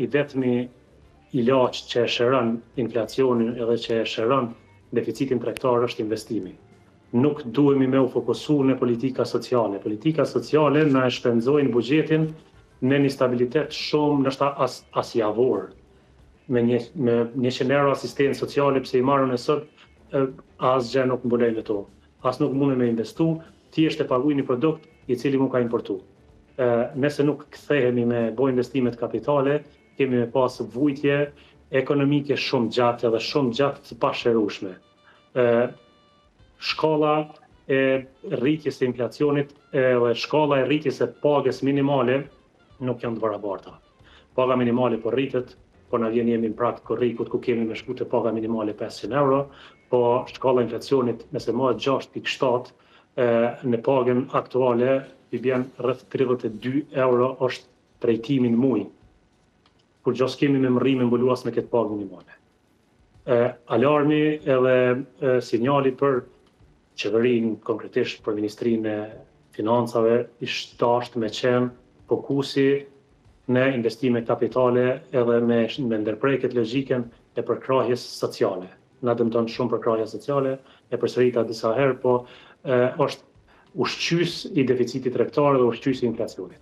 i vetmi ilaç që e shëron inflacionin edhe që e shëron deficitin tregtar është investimi. Nuk duhemi me u fokusu në politika sociale. Politika sociale na e shpenzojnë buxhetin në një stabilitet shumë ndoshta as javor. Me 100 euro asistencë sociale pse i marrën e sot, asgjë nuk mbulej me to. As nuk mundem me investu, thjesht e paguaj një produkt i cili mu ka importu. Nëse nuk kthehemi me bo investimet kapitale, kemi me pas vujtje ekonomike shumë gjatë edhe shumë gjatë të pasherueshme. Shkalla e rritjes së inflacionit dhe shkalla e rritjes së pagës minimale nuk janë të barabarta. Paga minimale po rritet, po na vjen jemi në prag korrikut ku kemi me shku te paga minimale 500 euro, po shkalla e inflacionit nëse mohet 6.7, në pagën aktuale i bjen rreth 32 euro është trajtimi në muj, kur gjos kemi me mërrime mbuluas me këtë pagë minimale. Alarmi edhe sinjali për qeverinë, konkretisht për Ministrinë e Financave, i shtashtë me qenë fokusi në investime kapitale edhe me ndërprerjet logjikën e përkrahjes sociale. Na dëmton shumë përkrahja sociale, e përsërita disa herë, po është ushqys i deficitit tregtar dhe ushqys i inflacionit.